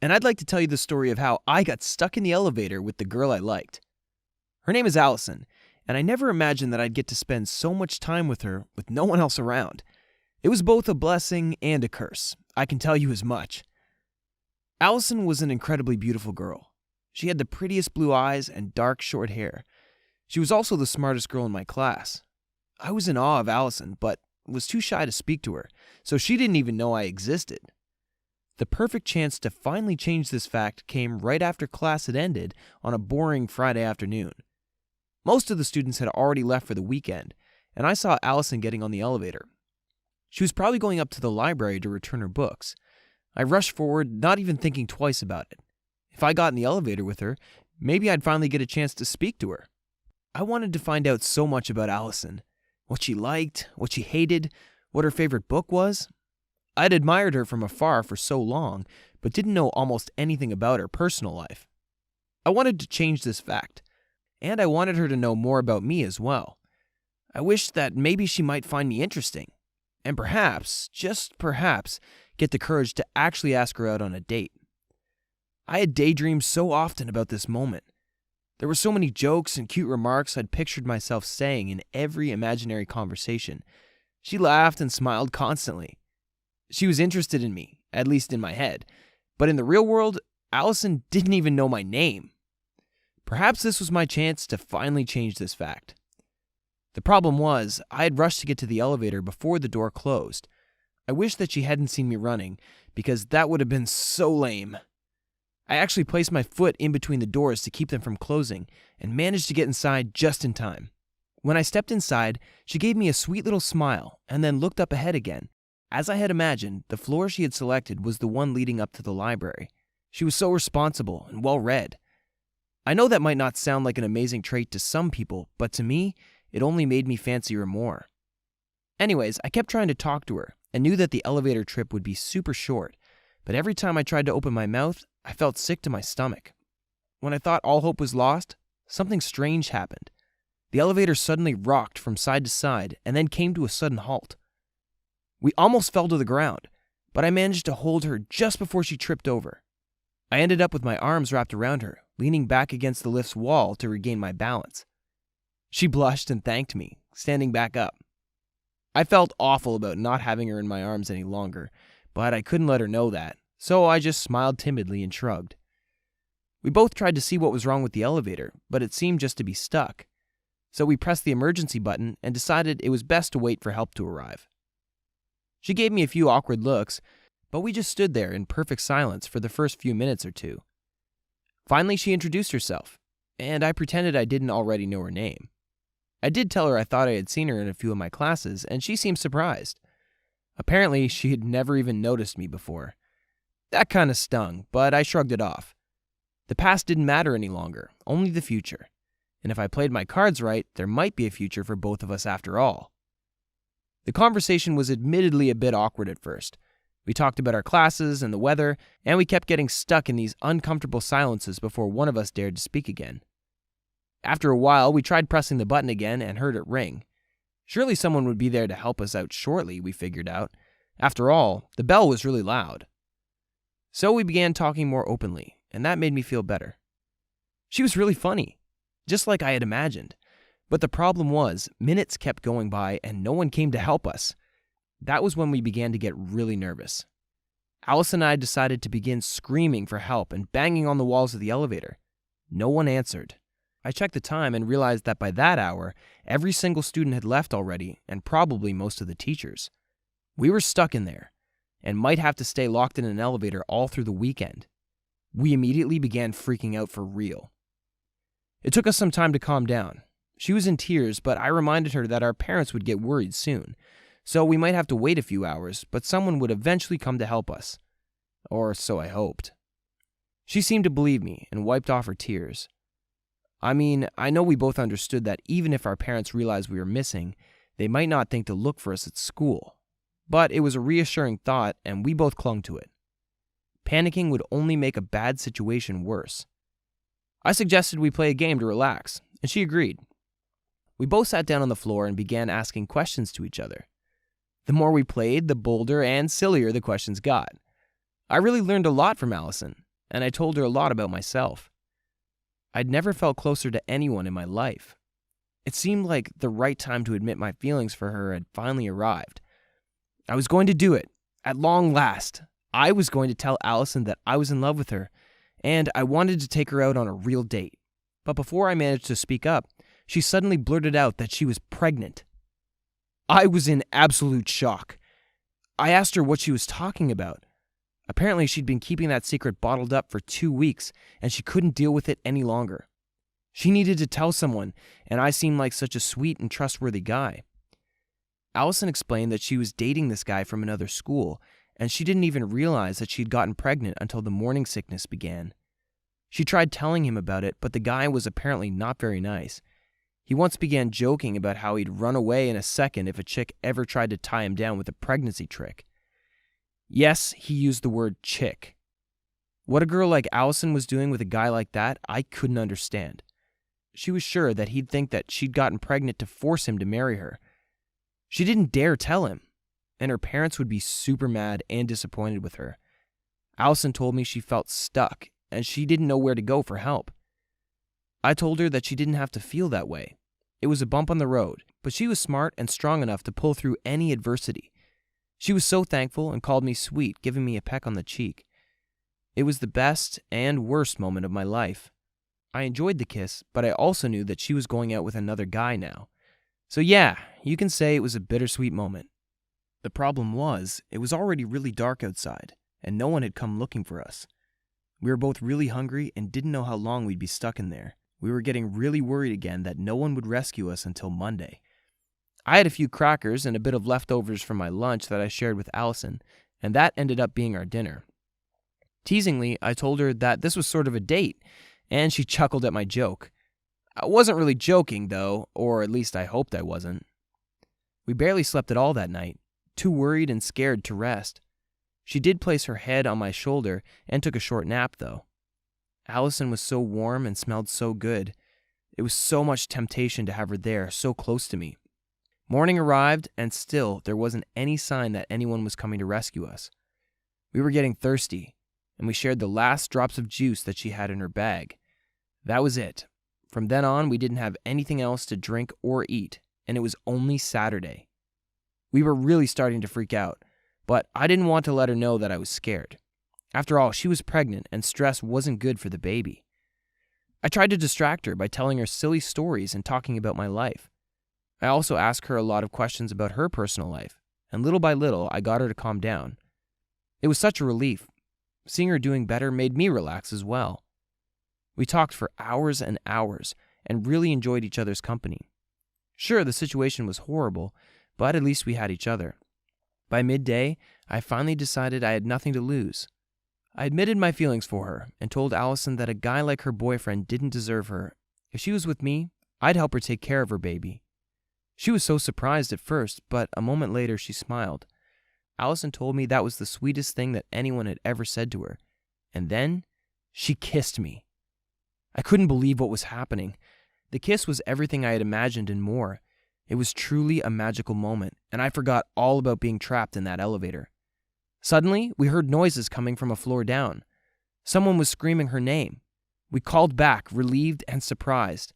and I'd like to tell you the story of how I got stuck in the elevator with the girl I liked. Her name is Alison, and I never imagined that I'd get to spend so much time with her with no one else around. It was both a blessing and a curse. I can tell you as much. Alison was an incredibly beautiful girl. She had the prettiest blue eyes and dark, short hair. She was also the smartest girl in my class. I was in awe of Alison, but was too shy to speak to her, so she didn't even know I existed. The perfect chance to finally change this fact came right after class had ended on a boring Friday afternoon. Most of the students had already left for the weekend, and I saw Alison getting on the elevator. She was probably going up to the library to return her books. I rushed forward, not even thinking twice about it. If I got in the elevator with her, maybe I'd finally get a chance to speak to her. I wanted to find out so much about Alison. What she liked, what she hated, what her favorite book was. I'd admired her from afar for so long, but didn't know almost anything about her personal life. I wanted to change this fact, and I wanted her to know more about me as well. I wished that maybe she might find me interesting, and perhaps, just perhaps, get the courage to actually ask her out on a date. I had daydreamed so often about this moment. There were so many jokes and cute remarks I'd pictured myself saying in every imaginary conversation. She laughed and smiled constantly. She was interested in me, at least in my head, but in the real world, Alison didn't even know my name. Perhaps this was my chance to finally change this fact. The problem was, I had rushed to get to the elevator before the door closed. I wished that she hadn't seen me running, because that would have been so lame. I actually placed my foot in between the doors to keep them from closing, and managed to get inside just in time. When I stepped inside, she gave me a sweet little smile, and then looked up ahead again. As I had imagined, the floor she had selected was the one leading up to the library. She was so responsible and well-read. I know that might not sound like an amazing trait to some people, but to me, it only made me fancy her more. Anyways, I kept trying to talk to her, and knew that the elevator trip would be super short, but every time I tried to open my mouth, I felt sick to my stomach. When I thought all hope was lost, something strange happened. The elevator suddenly rocked from side to side and then came to a sudden halt. We almost fell to the ground, but I managed to hold her just before she tripped over. I ended up with my arms wrapped around her, leaning back against the lift's wall to regain my balance. She blushed and thanked me, standing back up. I felt awful about not having her in my arms any longer, but I couldn't let her know that, so I just smiled timidly and shrugged. We both tried to see what was wrong with the elevator, but it seemed just to be stuck. So we pressed the emergency button and decided it was best to wait for help to arrive. She gave me a few awkward looks, but we just stood there in perfect silence for the first few minutes or two. Finally, she introduced herself, and I pretended I didn't already know her name. I did tell her I thought I had seen her in a few of my classes, and she seemed surprised. Apparently, she had never even noticed me before. That kind of stung, but I shrugged it off. The past didn't matter any longer, only the future. And if I played my cards right, there might be a future for both of us after all. The conversation was admittedly a bit awkward at first. We talked about our classes and the weather, and we kept getting stuck in these uncomfortable silences before one of us dared to speak again. After a while, we tried pressing the button again and heard it ring. Surely someone would be there to help us out shortly, we figured out. After all, the bell was really loud. So we began talking more openly, and that made me feel better. She was really funny, just like I had imagined. But the problem was, minutes kept going by and no one came to help us. That was when we began to get really nervous. Alison and I decided to begin screaming for help and banging on the walls of the elevator. No one answered. I checked the time and realized that by that hour, every single student had left already, and probably most of the teachers. We were stuck in there, and might have to stay locked in an elevator all through the weekend. We immediately began freaking out for real. It took us some time to calm down. She was in tears, but I reminded her that our parents would get worried soon, so we might have to wait a few hours, but someone would eventually come to help us. Or so I hoped. She seemed to believe me and wiped off her tears. I mean, I know we both understood that even if our parents realized we were missing, they might not think to look for us at school. But it was a reassuring thought, and we both clung to it. Panicking would only make a bad situation worse. I suggested we play a game to relax, and she agreed. We both sat down on the floor and began asking questions to each other. The more we played, the bolder and sillier the questions got. I really learned a lot from Alison, and I told her a lot about myself. I'd never felt closer to anyone in my life. It seemed like the right time to admit my feelings for her had finally arrived. I was going to do it, at long last. I was going to tell Alison that I was in love with her, and I wanted to take her out on a real date. But before I managed to speak up, she suddenly blurted out that she was pregnant. I was in absolute shock. I asked her what she was talking about. Apparently, she'd been keeping that secret bottled up for 2 weeks, and she couldn't deal with it any longer. She needed to tell someone, and I seemed like such a sweet and trustworthy guy. Alison explained that she was dating this guy from another school, and she didn't even realize that she'd gotten pregnant until the morning sickness began. She tried telling him about it, but the guy was apparently not very nice. He once began joking about how he'd run away in a second if a chick ever tried to tie him down with a pregnancy trick. Yes, he used the word chick. What a girl like Alison was doing with a guy like that, I couldn't understand. She was sure that he'd think that she'd gotten pregnant to force him to marry her. She didn't dare tell him, and her parents would be super mad and disappointed with her. Alison told me she felt stuck, and she didn't know where to go for help. I told her that she didn't have to feel that way. It was a bump on the road, but she was smart and strong enough to pull through any adversity. She was so thankful and called me sweet, giving me a peck on the cheek. It was the best and worst moment of my life. I enjoyed the kiss, but I also knew that she was going out with another guy now. So yeah, you can say it was a bittersweet moment. The problem was, it was already really dark outside, and no one had come looking for us. We were both really hungry and didn't know how long we'd be stuck in there. We were getting really worried again that no one would rescue us until Monday. I had a few crackers and a bit of leftovers from my lunch that I shared with Alison, and that ended up being our dinner. Teasingly, I told her that this was sort of a date, and she chuckled at my joke. I wasn't really joking, though, or at least I hoped I wasn't. We barely slept at all that night, too worried and scared to rest. She did place her head on my shoulder and took a short nap, though. Alison was so warm and smelled so good. It was so much temptation to have her there, so close to me. Morning arrived, and still there wasn't any sign that anyone was coming to rescue us. We were getting thirsty, and we shared the last drops of juice that she had in her bag. That was it. From then on, we didn't have anything else to drink or eat, and it was only Saturday. We were really starting to freak out, but I didn't want to let her know that I was scared. After all, she was pregnant, and stress wasn't good for the baby. I tried to distract her by telling her silly stories and talking about my life. I also asked her a lot of questions about her personal life, and little by little, I got her to calm down. It was such a relief. Seeing her doing better made me relax as well. We talked for hours and hours, and really enjoyed each other's company. Sure, the situation was horrible, but at least we had each other. By midday, I finally decided I had nothing to lose. I admitted my feelings for her and told Alison that a guy like her boyfriend didn't deserve her. If she was with me, I'd help her take care of her baby. She was so surprised at first, but a moment later she smiled. Alison told me that was the sweetest thing that anyone had ever said to her. And then, she kissed me. I couldn't believe what was happening. The kiss was everything I had imagined and more. It was truly a magical moment, and I forgot all about being trapped in that elevator. Suddenly, we heard noises coming from a floor down. Someone was screaming her name. We called back, relieved and surprised.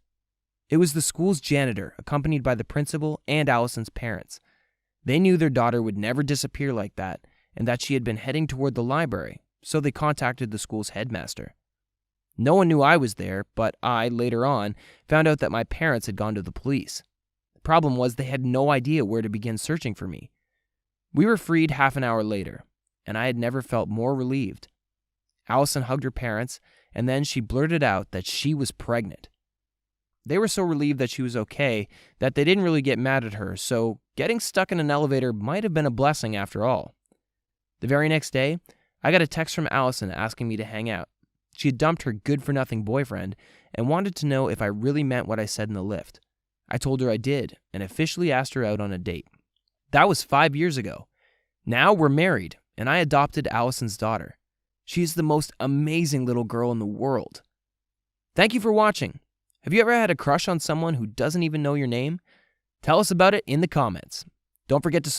It was the school's janitor, accompanied by the principal and Alison's parents. They knew their daughter would never disappear like that, and that she had been heading toward the library, so they contacted the school's headmaster. No one knew I was there, but I, later on, found out that my parents had gone to the police. The problem was they had no idea where to begin searching for me. We were freed half an hour later, and I had never felt more relieved. Alison hugged her parents, and then she blurted out that she was pregnant. They were so relieved that she was okay that they didn't really get mad at her, so getting stuck in an elevator might have been a blessing after all. The very next day, I got a text from Alison asking me to hang out. She had dumped her good-for-nothing boyfriend and wanted to know if I really meant what I said in the lift. I told her I did and officially asked her out on a date. That was 5 years ago. Now we're married, and I adopted Alison's daughter. She is the most amazing little girl in the world. Thank you for watching. Have you ever had a crush on someone who doesn't even know your name? Tell us about it in the comments. Don't forget to